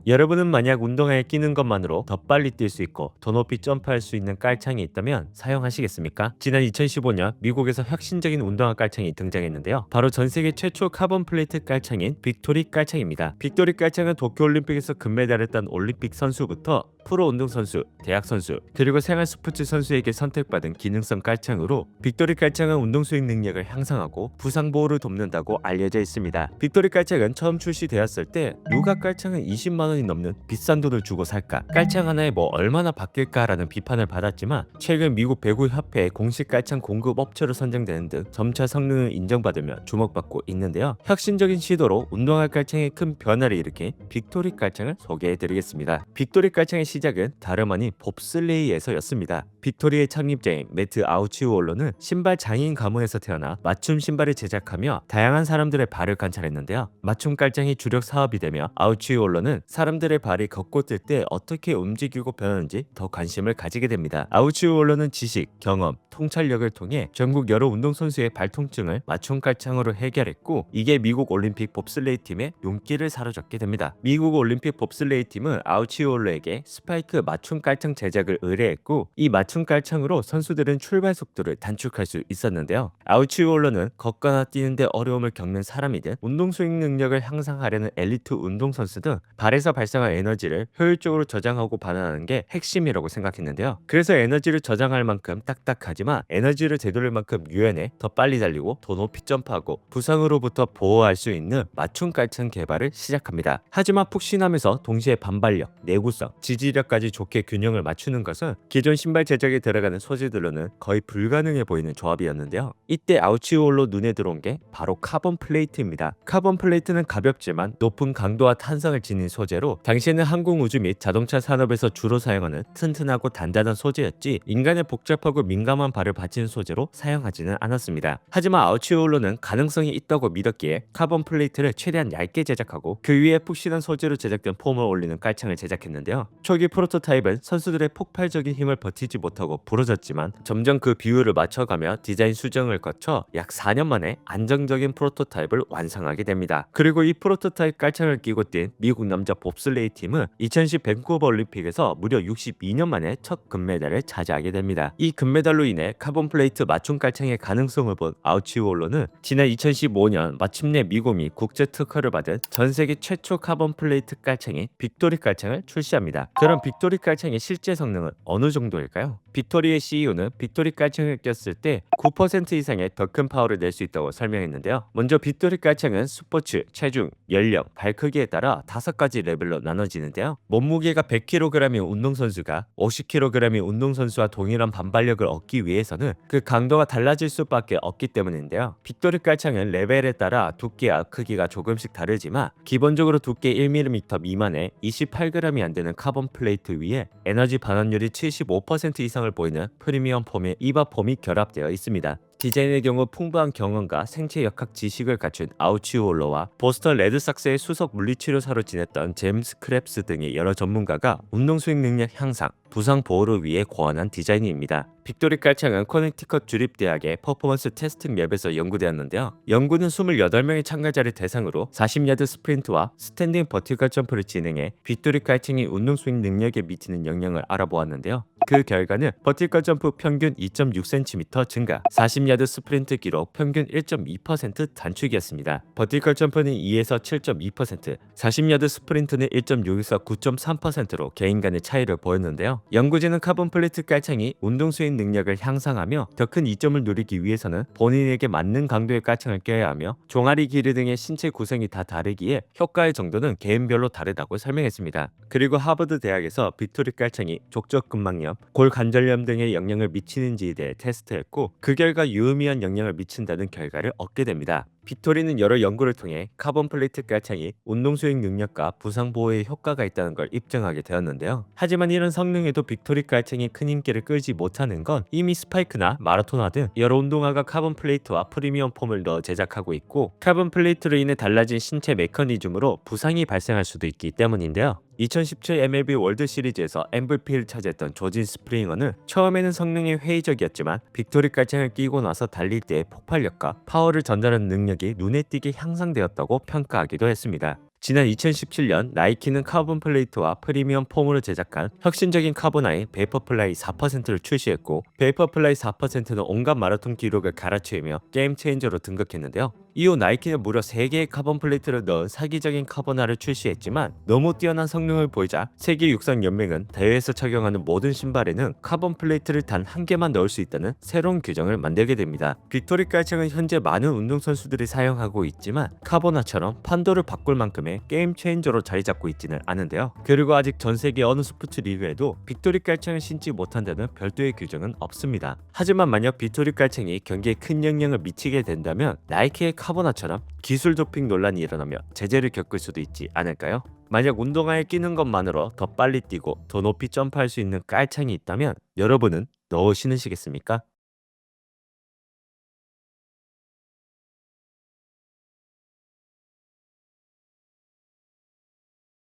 여러분은 만약 운동화에 끼는 것만으로 더 빨리 뛸 수 있고 더 높이 점프할 수 있는 깔창이 있다면 사용하시겠습니까? 지난 2015년 미국에서 혁신적인 운동화 깔창이 등장했는데요. 바로 전 세계 최초 카본 플레이트 깔창인 빅토리 깔창입니다. 빅토리 깔창은 도쿄올림픽에서 금메달을 딴 올림픽 선수부터 프로 운동선수, 대학 선수, 그리고 생활 스포츠 선수에게 선택받은 기능성 깔창으로 빅토리 깔창은 운동 수행 능력을 향상하고 부상 보호를 돕는다고 알려져 있습니다. 빅토리 깔창은 처음 출시되었을 때 누가 깔창을 20만 원이 넘는 비싼 돈을 주고 살까? 깔창 하나에 뭐 얼마나 바뀔까라는 비판을 받았지만 최근 미국 배구 협회의 공식 깔창 공급 업체로 선정되는 등 점차 성능을 인정받으며 주목받고 있는데요. 혁신적인 시도로 운동화 깔창에 큰 변화를 일으킨 빅토리 깔창을 소개해드리겠습니다. 빅토리 깔창의 시작은 다름 아닌 봅슬레이에서였습니다. 빅토리의 창립자인 매트 아우치우올러는 신발 장인 가문에서 태어나 맞춤 신발을 제작하며 다양한 사람들의 발을 관찰했는데요. 맞춤 깔창이 주력 사업이 되며 아우치우올러는 사람들의 발이 걷고 뛸 때 어떻게 움직이고 변하는지 더 관심을 가지게 됩니다. 아우치우올러는 지식, 경험, 통찰력을 통해 전국 여러 운동선수의 발 통증을 맞춤 깔창으로 해결했고 이게 미국 올림픽 봅슬레이 팀의 용기를 사로잡게 됩니다. 미국 올림픽 봅슬레이 팀은 아우치우올러에게 스파이크 맞춤 깔창 제작을 의뢰했고 이 맞춤 깔창으로 선수들은 출발 속도를 단축할 수 있었는데요. 아우치우올러는 걷거나 뛰는데 어려움을 겪는 사람이든 운동 수행 능력을 향상하려는 엘리트 운동선수 등 발에서 발생한 에너지를 효율적으로 저장하고 반환하는 게 핵심이라고 생각했는데요. 그래서 에너지를 저장할 만큼 딱딱하지만 에너지를 되돌릴 만큼 유연해 더 빨리 달리고 더 높이 점프하고 부상으로부터 보호할 수 있는 맞춤 깔창 개발을 시작합니다. 하지만 푹신하면서 동시에 반발력, 내구성, 지지력까지 좋게 균형을 맞추는 것은 기존 신발 제작에 들어가는 소재들로는 거의 불가능해 보이는 조합이었는데요. 이때 아우치올로 눈에 들어온 게 바로 카본 플레이트입니다. 카본 플레이트는 가볍지만 높은 강도와 탄성을 지닌 소재로 당시에는 항공우주 및 자동차 산업에서 주로 사용하는 튼튼하고 단단한 소재였지 인간의 복잡하고 민감한 발을 받치는 소재로 사용하지는 않았습니다. 하지만 아우치올로는 가능성이 있다고 믿었기에 카본 플레이트를 최대한 얇게 제작하고 그 위에 푹신한 소재로 제작된 폼을 올리는 깔창을 제작했는데요. 초기 프로토타입은 선수들의 폭발적인 힘을 버티지 못하고 부러졌지만 점점 그 비율을 맞춰가며 디자인 수정을 거쳐 약 4년 만에 안정적인 프로토타입을 완성하게 됩니다. 그리고 이 프로토타입 깔창을 끼고 뛴 미국 남자 봅슬레이 팀은 2010 밴쿠버 올림픽에서 무려 62년 만에 첫 금메달을 차지하게 됩니다. 이 금메달로 인해 카본 플레이트 맞춤 깔창의 가능성을 본 아우치우올러는 지난 2015년 마침내 미국 및 국제 특허를 받은 전 세계 최초 카본 플레이트 깔창인 빅토리 깔창을 출시합니다. 그럼 빅토리 깔창의 실제 성능은 어느 정도일까요? 빅토리의 CEO는 빅토리 깔창을 꼈을 때 9% 이상의 더 큰 파워를 낼 수 있다고 설명했는데요. 먼저 빅토리 깔창은 스포츠, 체중, 연령, 발 크기에 따라 5가지 레벨로 나눠지는데요. 몸무게가 100kg인 운동선수가 50kg인 운동선수와 동일한 반발력을 얻기 위해서는 그 강도가 달라질 수밖에 없기 때문인데요. 빅토리 깔창은 레벨에 따라 두께와 크기가 조금씩 다르지만 기본적으로 두께 1mm 미만의 28g이 안 되는 카본 플레이트 위에 에너지 반환율이 75% 이상을 보이는 프리미엄 폼의 이바 폼이 결합되어 있습니다. 디자인의 경우 풍부한 경험과 생체 역학 지식을 갖춘 아우치우올러와 보스턴 레드삭스의 수석 물리치료사로 지냈던 제임스 크랩스 등의 여러 전문가가 운동 수행 능력 향상, 부상 보호를 위해 고안한 디자인입니다. 빅토리 깔창은 커네티컷 주립대학의 퍼포먼스 테스팅 랩에서 연구되었는데요. 연구는 28명의 참가자를 대상으로 40야드 스프린트와 스탠딩 버티컬 점프를 진행해 빅토리 깔창이 운동 수행 능력에 미치는 영향을 알아보았는데요. 그 결과는 버티컬 점프 평균 2.6cm 증가, 40야드 스프린트 기록 평균 1.2% 단축이었습니다. 버티컬 점프는 2에서 7.2%, 40야드 스프린트는 1.6에서 9.3%로 개인 간의 차이를 보였는데요. 연구진은 카본 플레이트 깔창이 운동 수행 능력을 향상하며 더 큰 이점을 누리기 위해서는 본인에게 맞는 강도의 깔창을 껴야 하며 종아리 길이 등의 신체 구성이 다 다르기에 효과의 정도는 개인별로 다르다고 설명했습니다. 그리고 하버드 대학에서 빅토리 깔창이 족저근막염, 골관절염 등의 영향을 미치는지에 대해 테스트했고 그 결과 유의미한 영향을 미친다는 결과를 얻게 됩니다. 빅토리는 여러 연구를 통해 카본 플레이트 깔창이 운동 수행 능력과 부상 보호에 효과가 있다는 걸 입증하게 되었는데요. 하지만 이런 성능에도 빅토리 깔창이 큰 인기를 끌지 못하는 건 이미 스파이크나 마라토나 등 여러 운동화가 카본 플레이트와 프리미엄 폼을 넣어 제작하고 있고 카본 플레이트로 인해 달라진 신체 메커니즘으로 부상이 발생할 수도 있기 때문인데요. 2017 MLB 월드 시리즈에서 MVP를 차지했던 조진 스프링어는 처음에는 성능이 회의적이었지만 빅토리 깔창을 끼고 나서 달릴 때의 폭발력과 파워를 전달하는 능력이 눈에 띄게 향상되었다고 평가하기도 했습니다. 지난 2017년 나이키는 카본 플레이트와 프리미엄 폼으로 제작한 혁신적인 카보나인 베이퍼플라이 4%를 출시했고, 베이퍼플라이 4%는 온갖 마라톤 기록을 갈아치우며 게임 체인저로 등극했는데요. 이후 나이키는 무려 3개의 카본 플레이트를 넣은 사기적인 카보나를 출시했지만, 너무 뛰어난 성능을 보이자 세계육상연맹은 대회에서 착용하는 모든 신발에는 카본 플레이트를 단 한 개만 넣을 수 있다는 새로운 규정을 만들게 됩니다. 빅토리 깔창은 현재 많은 운동선수들이 사용하고 있지만, 카보나처럼 판도를 바꿀 만큼의 게임 체인저로 자리 잡고 있지는 않은데요. 그리고 아직 전 세계 어느 스포츠 리그에도 빅토리 깔창을 신지 못한다는 별도의 규정은 없습니다. 하지만 만약 빅토리 깔창이 경기에 큰 영향을 미치게 된다면 나이키의 카보나처럼 기술 도핑 논란이 일어나며 제재를 겪을 수도 있지 않을까요? 만약 운동화에 끼는 것만으로 더 빨리 뛰고 더 높이 점프할 수 있는 깔창이 있다면 여러분은 넣어 신으시겠습니까?